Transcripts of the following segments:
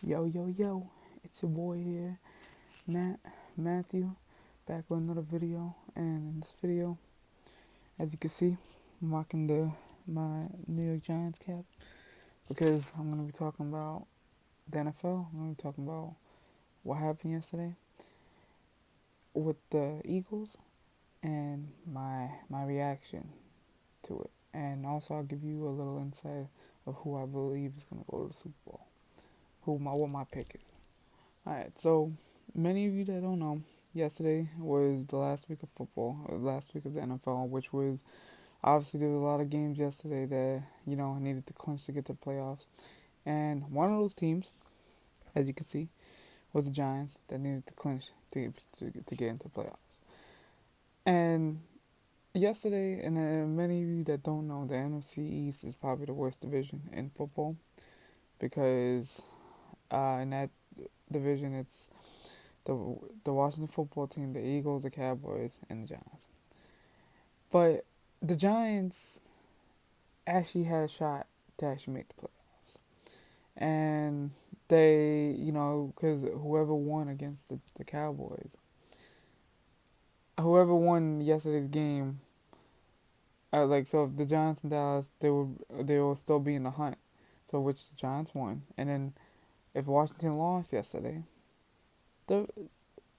Yo, yo, yo, it's your boy here, Matthew, back with another video. And in this video, as you can see, I'm rocking my New York Giants cap because I'm going to be talking about the NFL. I'm going to be talking about what happened yesterday with the Eagles and my reaction to it. And also, I'll give you a little insight of who I believe is going to go to the Super Bowl, what my pick is. Alright, so many of you that don't know, yesterday was the last week of football, or the last week of the NFL, which was obviously there was a lot of games yesterday that needed to clinch to get to the playoffs, and one of those teams, as you can see, was the Giants that needed to clinch to get into the playoffs. And yesterday, and many of you that don't know, the NFC East is probably the worst division in football because in that division it's the the Washington football team, the Eagles, the Cowboys, and the Giants. But the Giants actually had a shot to actually make the playoffs, and because whoever won against the Cowboys, whoever won yesterday's game, so if the Giants and Dallas, they will still be in the hunt. So which the Giants won, and then if Washington lost yesterday, the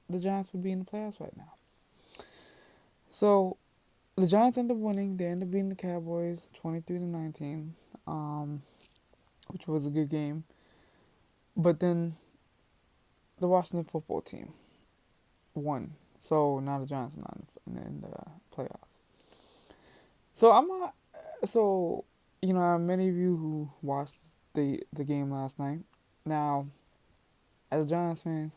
the Giants would be in the playoffs right now. So the Giants end up winning. They end up beating the Cowboys 23-19, um, which was a good game. But then the Washington football team won. So now the Giants are not in the playoffs. So I'm not. So many of you who watched the game last night. Now, as a Giants fan,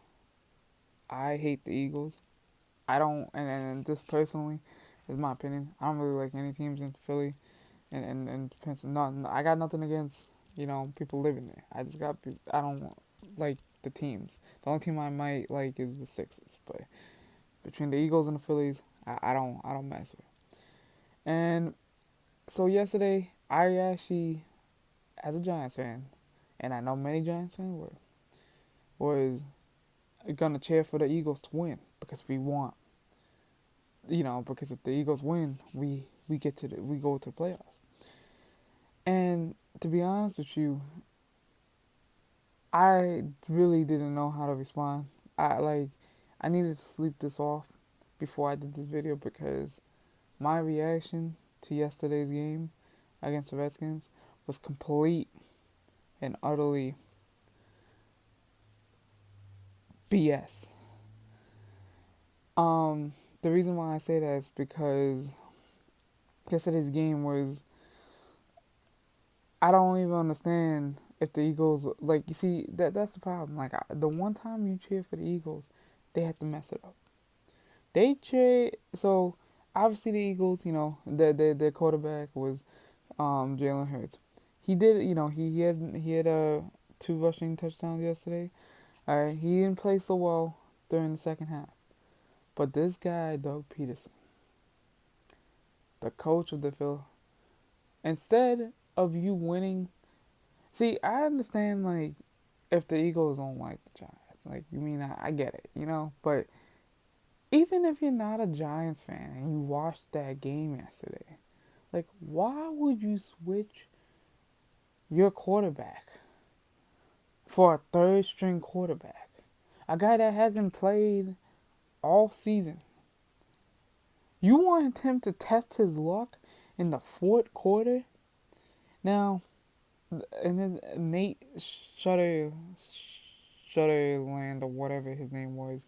I hate the Eagles. I don't, and just personally, is my opinion. I don't really like any teams in Philly and Pennsylvania. I got nothing against people living there. I don't like the teams. The only team I might like is the Sixers, but between the Eagles and the Phillies, I don't mess with. And so yesterday, I actually, as a Giants fan, and I know many Giants fans was gonna cheer for the Eagles to win because we want, because if the Eagles win, we go to the playoffs. And to be honest with you, I really didn't know how to respond. I needed to sleep this off before I did this video because my reaction to yesterday's game against the Redskins was complete and utterly BS. The reason why I say that is because yesterday's game was, I don't even understand if the Eagles, you see that's the problem. The one time you cheer for the Eagles, they had to mess it up. They cheer so obviously the Eagles, their quarterback was Jalen Hurts. He did, he had two rushing touchdowns yesterday. He didn't play so well during the second half. But this guy, Doug Peterson, the coach of the Phil, instead of you winning, see, I understand if the Eagles don't like the Giants, you mean I get it, but even if you're not a Giants fan and you watched that game yesterday, why would you switch your quarterback for a third string quarterback? A guy that hasn't played all season. You want him to test his luck in the fourth quarter? Now, and then Nate Shutterland or whatever his name was.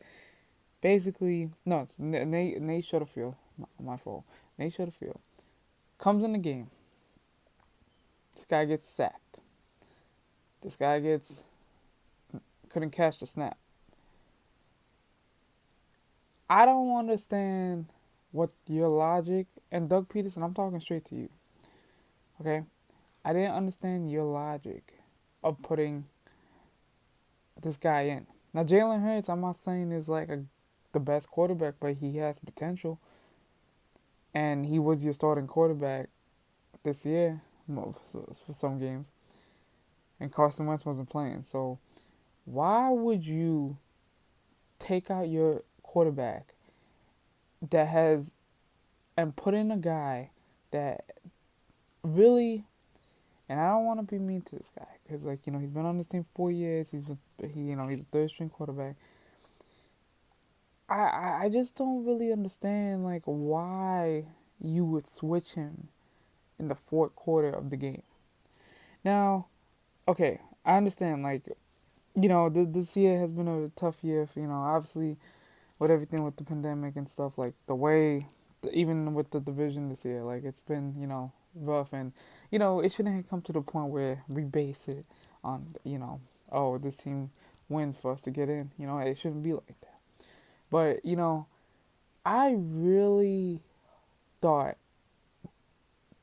Basically, no, it's Nate Shutterfield. My fault. Nate Shutterfield comes in the game. This guy gets sacked. This guy couldn't catch the snap. I don't understand what your logic, and Doug Peterson, I'm talking straight to you. Okay? I didn't understand your logic of putting this guy in. Now Jalen Hurts, I'm not saying is the best quarterback, but he has potential, and he was your starting quarterback this year for some games, and Carson Wentz wasn't playing. So Why would you take out your quarterback that has and put in a guy that really, and I don't want to be mean to this guy because, like, he's been on this team 4 years. He's a third string quarterback. I just don't really understand, like, why you would switch him in the fourth quarter of the game. Now, okay, I understand, like, this year has been a tough year for, obviously with everything with the pandemic and stuff, like the way, even with the division this year, like it's been, rough, and it shouldn't have come to the point where we base it on, oh, this team wins for us to get in. It shouldn't be like that. But I really thought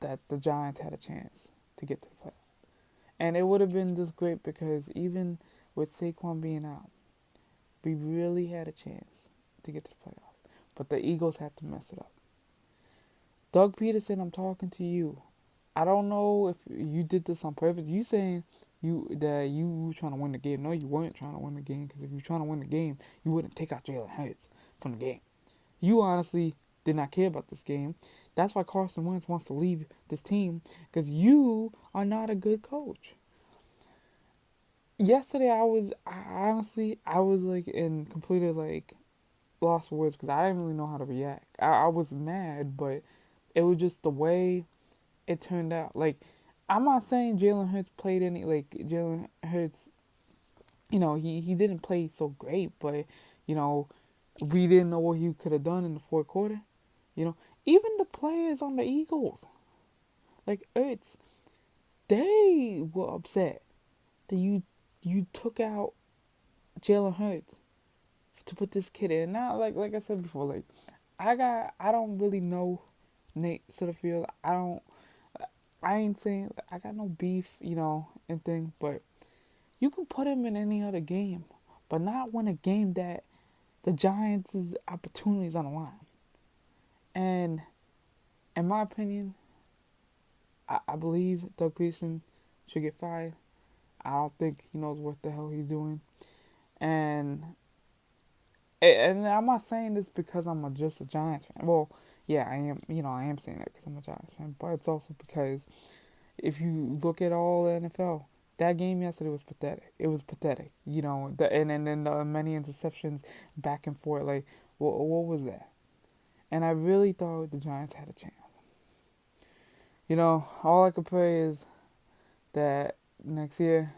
that the Giants had a chance to get to the playoffs, and it would have been just great because even with Saquon being out, we really had a chance to get to the playoffs. But the Eagles had to mess it up. Doug Peterson, I'm talking to you. I don't know if you did this on purpose. You saying you were trying to win the game. No, you weren't trying to win the game, because if you were trying to win the game, you wouldn't take out Jalen Hurts from the game. You honestly did not care about this game. That's why Carson Wentz wants to leave this team, because you are not a good coach. Yesterday, I was like in completely like lost for words because I didn't really know how to react. I was mad, but it was just the way it turned out. Like, I'm not saying Jalen Hurts played any, like, Jalen Hurts, he didn't play so great, but, you know, we didn't know what he could have done in the fourth quarter. Even the players on the Eagles, like Hurts, they were upset that you took out Jalen Hurts to put this kid in. Now, like I said before, like, I don't really know Nate Sutterfield. I ain't saying I got no beef, and thing, but you can put him in any other game, but not when a game that the Giants' opportunities on the line. And in my opinion, I believe Doug Peterson should get fired. I don't think he knows what the hell he's doing. And I'm not saying this because I'm just a Giants fan. Well, yeah, I am. I am saying that because I'm a Giants fan, but it's also because if you look at all the NFL, that game yesterday was pathetic. It was pathetic. And then the many interceptions back and forth. Like, what was that? And I really thought the Giants had a chance. All I could pray is that next year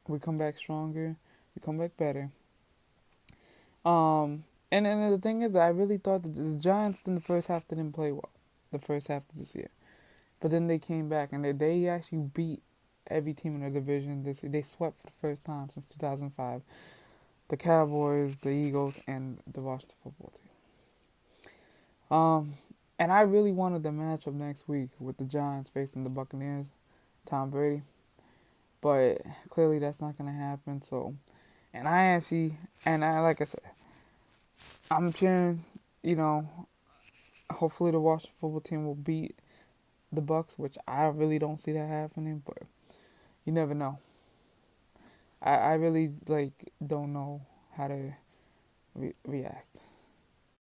we come back stronger, we come back better. And the thing is, I really thought that the Giants in the first half didn't play well, the first half of this year. But then they came back and they actually beat every team in the division this year. They swept for the first time since 2005 the Cowboys, the Eagles, and the Washington football team. And I really wanted the matchup next week with the Giants facing the Buccaneers, Tom Brady. But clearly that's not going to happen. So, like I said, I'm cheering, you know, hopefully the Washington football team will beat the Bucks, which I really don't see that happening, but you never know. I really, like, don't know how to react.